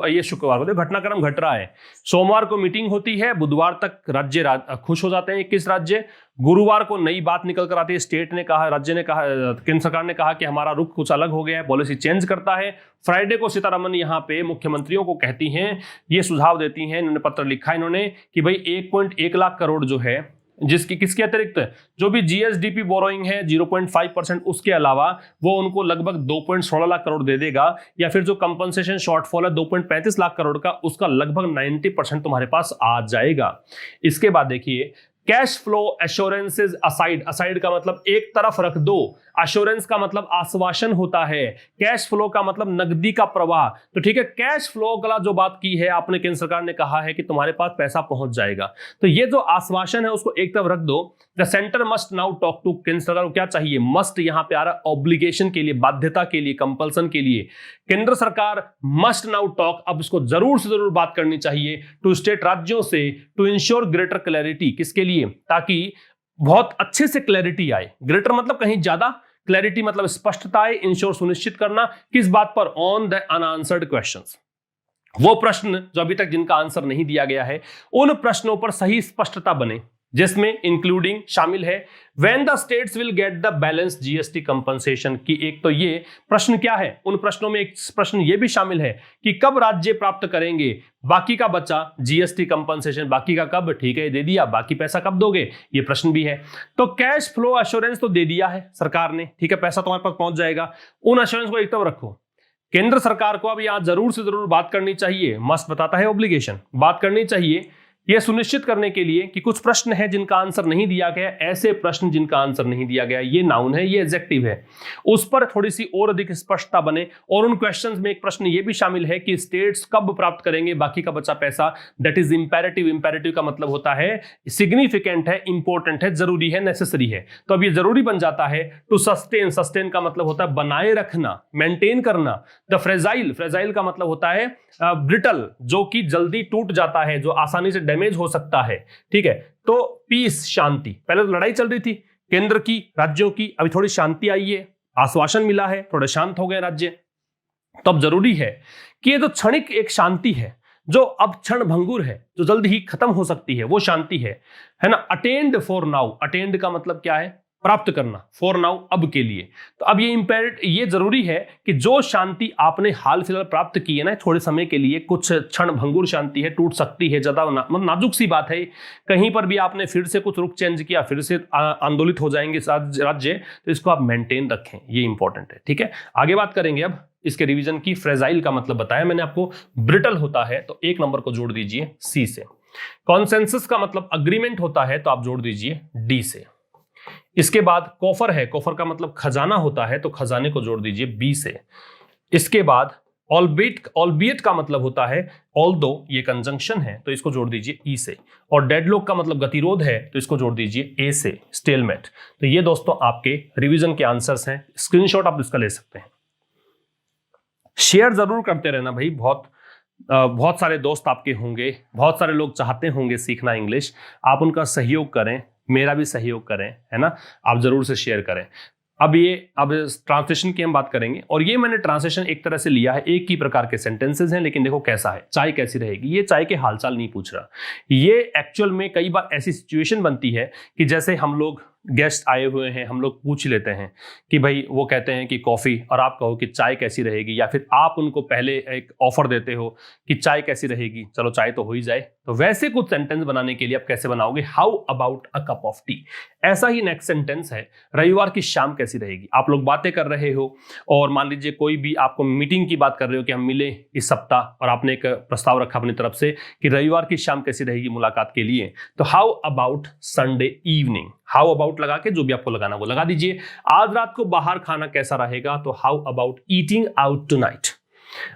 ये शुक्रवार को, घटनाक्रम घट रहा है, सोमवार को मीटिंग होती है, बुधवार तक राज्य खुश हो जाते हैं 21 राज्य, गुरुवार को नई बात निकल कर आती है, स्टेट ने कहा, राज्य ने कहा, केंद्र सरकार ने कहा कि हमारा रुख कुछ अलग हो गया है, पॉलिसी चेंज करता है। फ्राइडे को सीतारमन यहाँ पे मुख्यमंत्रियों को कहती हैं, ये सुझाव देती हैं, इन्होंने पत्र लिखा इन्होंने कि भाई 1.1 लाख करोड़ जो है, जिसकी किसके अतिरिक्त, जो भी जीएसडीपी बोरोइंग है 0.5%, उसके अलावा वो उनको लगभग 2.16 लाख करोड़ दे देगा, या फिर जो कंपनसेशन शॉर्टफॉल है 2.35 लाख करोड़ का, उसका लगभग 90% तुम्हारे पास आ जाएगा। इसके बाद देखिए, cash flow assurances aside, aside का मतलब एक तरफ रख दो, एश्योरेंस का मतलब आश्वासन होता है, कैश फ्लो का मतलब नकदी का प्रवाह। तो ठीक है, कैश फ्लो का जो बात की है आपने, केंद्र सरकार ने कहा है कि तुम्हारे पास पैसा पहुंच जाएगा, तो ये जो आश्वासन है उसको एक तरफ रख दो। The centre must now talk to, केंद्र सरकार को क्या चाहिए, मस्ट यहां पे आ रहा है ऑब्लिगेशन के लिए, बाध्यता के लिए, कंपल्सन के लिए। केंद्र सरकार मस्ट नाउ टॉक, अब इसको जरूर से जरूर बात करनी चाहिए टू स्टेट, राज्यों से, टू इंश्योर ग्रेटर क्लैरिटी, किसके लिए, ताकि बहुत अच्छे से क्लैरिटी आए। ग्रेटर मतलब कहीं ज्यादा, क्लैरिटी मतलब स्पष्टता आए, इंश्योर सुनिश्चित करना, किस बात पर, ऑन द अनआंसर्ड क्वेश्चंस, वो प्रश्न जो अभी तक जिनका आंसर नहीं दिया गया है, उन प्रश्नों पर सही स्पष्टता बने, जिसमें इंक्लूडिंग शामिल है when the states will get the balance GST compensation की। एक तो ये प्रश्न क्या है, उन प्रश्नों में एक प्रश्न ये भी शामिल है कि कब राज्य प्राप्त करेंगे बाकी का बचा जीएसटी कंपनसेशन, बाकी का कब, ठीक है दे दिया, बाकी पैसा कब दोगे, ये प्रश्न भी है। तो कैश फ्लो एश्योरेंस तो दे दिया है सरकार ने, ठीक है, पैसा तुम्हारे पास पहुंच जाएगा, उन एश्योरेंस को एक तरफ रखो। केंद्र सरकार को अब यहां जरूर से जरूर बात करनी चाहिए, मस्ट बताता है ऑब्लिगेशन, बात करनी चाहिए यह सुनिश्चित करने के लिए कि कुछ प्रश्न है जिनका आंसर नहीं दिया गया, ऐसे प्रश्न जिनका आंसर नहीं दिया गया, ये नाउन है, ये एडजेक्टिव है, उस पर थोड़ी सी और अधिक स्पष्टता बने। और उन क्वेश्चंस में एक प्रश्न ये भी शामिल है कि स्टेट्स कब प्राप्त करेंगे बाकी का बचा पैसा, दैट इज इंपेरेटिव। इंपेरेटिव का मतलब होता है सिग्निफिकेंट है, इंपॉर्टेंट है, जरूरी है, नेसेसरी है। तो अब ये जरूरी बन जाता है। टू सस्टेन, सस्टेन का मतलब होता है बनाए रखना, मेंटेन करना। द फ्रेजाइल, फ्रेजाइल का मतलब होता है ब्रिटल, जो कि जल्दी टूट जाता है, जो आसानी से डैमेज हो सकता है, ठीक है। तो पीस, शांति, पहले तो लड़ाई चल रही थी केंद्र की राज्यों की, अभी थोड़ी शांति आई है, आश्वासन मिला है, थोड़े शांत हो गए राज्य। तो अब जरूरी है कि ये जो क्षणिक एक शांति है, जो अब क्षण भंगुर है, जो जल्द ही खत्म हो सकती है, वो शांति है ना। अटेंड फॉर नाउ, अटेंड का मतलब क्या है, प्राप्त करना, फॉर नाउ, अब के लिए। तो अब ये जरूरी है कि जो शांति आपने हाल फिलहाल प्राप्त की है ना, थोड़े समय के लिए, कुछ क्षण भंगुर शांति है, टूट सकती है, ज्यादा मतलब नाजुक सी बात है, कहीं पर भी आपने फिर से कुछ रुख चेंज किया, फिर से आंदोलित हो जाएंगे राज्य, तो इसको आप मेंटेन रखें, ये इंपॉर्टेंट है। ठीक है, आगे बात करेंगे अब इसके रिवीजन की। फ्रेजाइल का मतलब बताया मैंने आपको, ब्रिटल होता है तो 1 नंबर को जोड़ दीजिए सी से। कॉन्सेंसस का मतलब अग्रीमेंट होता है तो आप जोड़ दीजिए डी से। इसके बाद कॉफर है, कॉफर का मतलब खजाना होता है तो खजाने को जोड़ दीजिए बी से। इसके बाद ऑलबियट का मतलब होता है ऑल्दो, ये कंजंक्शन है तो इसको जोड़ दीजिए ई से। और डेडलॉक का मतलब गतिरोध है तो इसको जोड़ दीजिए ए से, स्टेलमेट। तो ये दोस्तों आपके रिवीजन के आंसर्स हैं, स्क्रीनशॉट आप इसका ले सकते हैं। शेयर जरूर करते रहना भाई, बहुत सारे दोस्त आपके होंगे, बहुत सारे लोग चाहते होंगे सीखना इंग्लिश, आप उनका सहयोग करें, मेरा भी सहयोग करें, है ना, आप जरूर से शेयर करें। अब ट्रांसलेशन की हम बात करेंगे, और ये मैंने ट्रांसलेशन एक तरह से लिया है, एक ही प्रकार के सेंटेंसेस हैं, लेकिन देखो कैसा है, चाय कैसी रहेगी, ये चाय के हालचाल नहीं पूछ रहा। ये एक्चुअल में कई बार ऐसी सिचुएशन बनती है कि जैसे हम लोग गेस्ट आए हुए हैं, हम लोग पूछ लेते हैं कि भाई, वो कहते हैं कि कॉफी, और आप कहो कि चाय कैसी रहेगी, या फिर आप उनको पहले एक ऑफर देते हो कि चाय कैसी रहेगी, चलो चाय तो हो ही जाए। तो वैसे कुछ सेंटेंस बनाने के लिए आप कैसे बनाओगे, how about a cup of T. ऐसा ही नेक्स्ट सेंटेंस है, रविवार की शाम कैसी रहेगी। आप लोग बातें कर रहे हो और मान लीजिए कोई भी आपको मीटिंग की बात कर रहे हो कि हम मिले इस सप्ताह, और आपने एक प्रस्ताव रखा अपनी तरफ से कि रविवार की शाम कैसी रहेगी मुलाकात के लिए, तो how about Sunday evening. How about लगा के जो भी आपको लगाना वो लगा दीजिए। आज रात को बाहर खाना कैसा रहेगा, तो how about eating out tonight.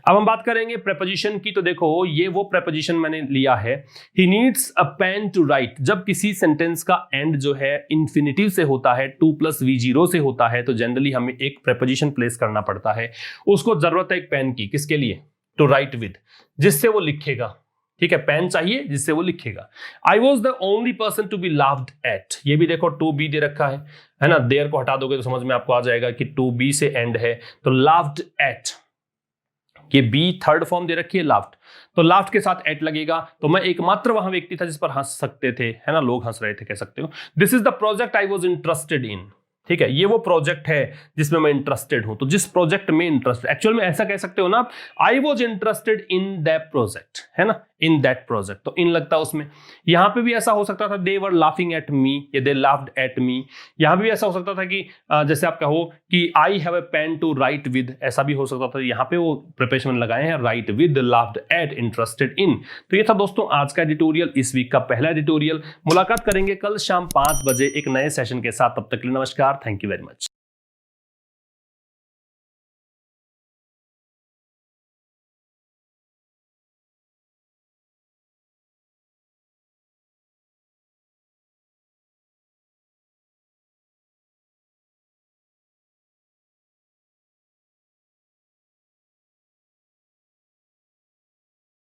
अब हम बात करेंगे प्रेपोजिशन की। तो देखो, ये वो प्रेपोजिशन मैंने लिया है, he needs a pen to write. जब किसी सेंटेंस का एंड जो है इंफिनिटिव से होता है, 2+V0 से होता है, तो जनरली हमें एक प्रेपोजिशन प्लेस करना पड़ता है। उसको जरूरत है एक पेन की, किसके लिए, टू राइट विद, जिससे वो लिखेगा। ठीक है, पेन चाहिए जिससे वो लिखेगा। I was the only person to be laughed at. ये भी देखो टू बी दे रखा है ना, देयर को हटा दोगे तो समझ में आपको आ जाएगा कि टू बी से एंड है, तो लाफ्ड एट, ये बी थर्ड फॉर्म दे रखी है लाफ्ट, तो लाफ्ट के साथ एट लगेगा। तो मैं एकमात्र वहां व्यक्ति था जिस पर हंस सकते थे, है ना, लोग हंस रहे थे, कह सकते हो। This is the project I was interested in. ठीक है, ये वो प्रोजेक्ट है जिसमें मैं इंटरेस्टेड हूं। तो जिस प्रोजेक्ट में इंटरेस्ट, एक्चुअल में ऐसा कह सकते हो ना, I was interested in that project, है ना, इन दैट प्रोजेक्ट, तो इन लगता है उसमें। यहां पे भी ऐसा हो सकता था, दे वर लाफिंग एट मी, या दे लाफ्ड एट मी। यहां भी ऐसा हो सकता था कि जैसे आप कहो कि I have a pen to write with, ऐसा भी हो सकता था। यहां पे वो प्रिपरेशन लगाए हैं, right with, laughed eight, interested in. तो ये था दोस्तों आज का एडिटोरियल, इस वीक का पहला एडिटोरियल। मुलाकात करेंगे कल शाम 5 बजे एक नए सेशन के साथ। तब तक के लिए नमस्कार, थैंक यू वेरी मच।